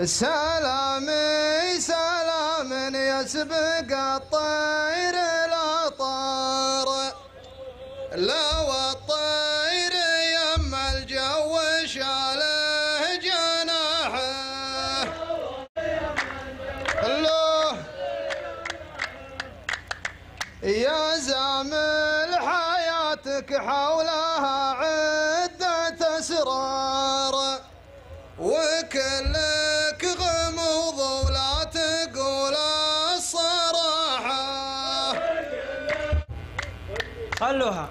سلامي سلام يسبق الطير الأطار، لو الطير يم الجو شاله جناحه. الله يا زامل حياتك حولها عدة أسرار، وكلك غموض ولا تقول الصراحة. خلوها.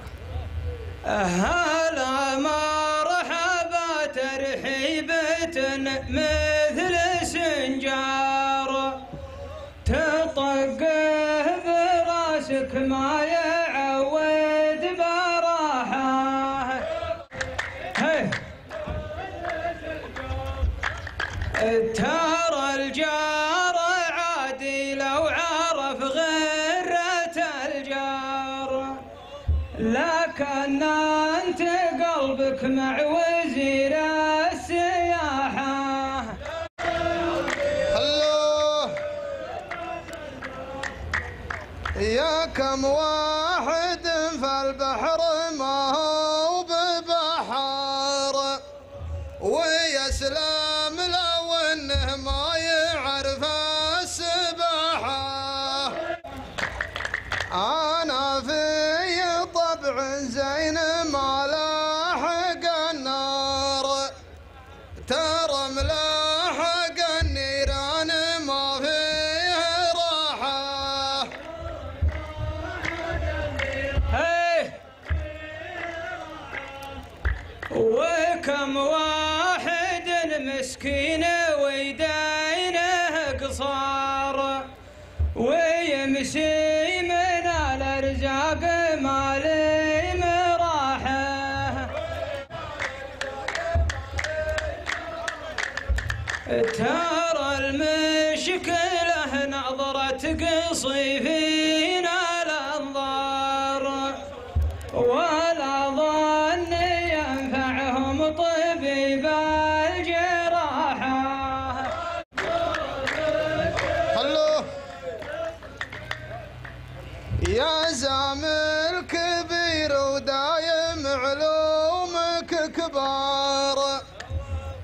هلا مرحبا ترحيبة مثل سنجار، تطقه براسك ما يعود براحة. ترى الجار عادي لو عرف غرة الجار، لكن انت قلبك مع وزير السياحة. الله يا كم واحد في البحر ما هو ببحر، ويسلم لو انه ما يعرف السباحة. انا في طبع زين ما لاحق النار، ترى ملاحق النيران ما فيه راحة. وكم واحد مسكين ويدينه قصار، ويمشي من الارزاق ما لي مراحه. ترى المشكله نظرة قصيفين الانظار، ولا ظن ينفعهم طبيب الجراحة. الله يا زامل كبير ودايم علومك كبار،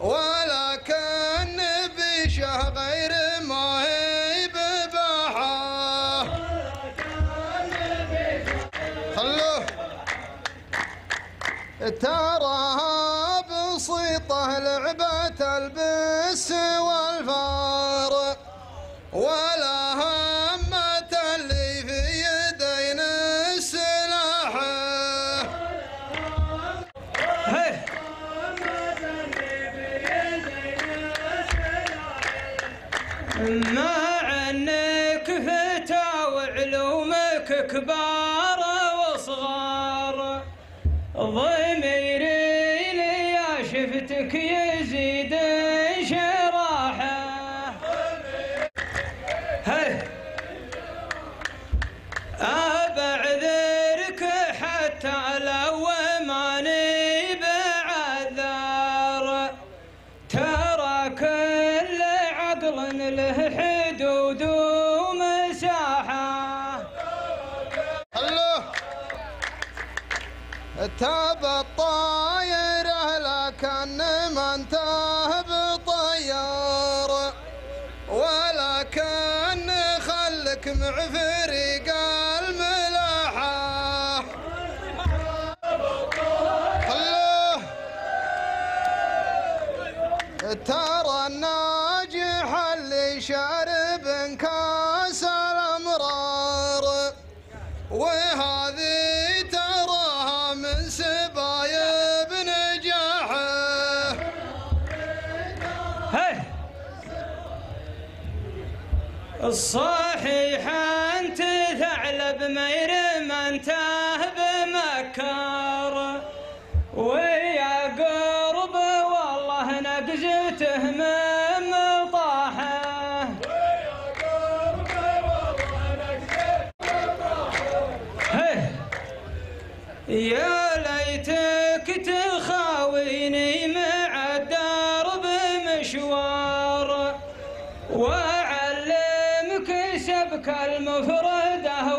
ولكن بشه غير ما هي بباحة. خلوه تراها بسيطة لعبة البس والفار، ولا همة اللي في يدين السلاحة. مع انك فتى وعلومك كبار وصغار، ضميري لي يا شفتك يزيد انشراحه. أبعذرك حتى لو ماني بعذار، ترى كل عقل له حدود ومساحة. الله تاب الطاير لكن ما انتهى بطيار، ولكن خلك مع فريق الملاحة. الله ترى الناجح اللي شارب كاس الامرار، وهذه تراها من سبايب نجاحه. الصحيح انت ثعلب مير ما انتهى بمكار، ويا قرب والله نقزته من طاحه. يا ليتك تخاويني مع الدرب مشوار، وأعلمك سبك المفردة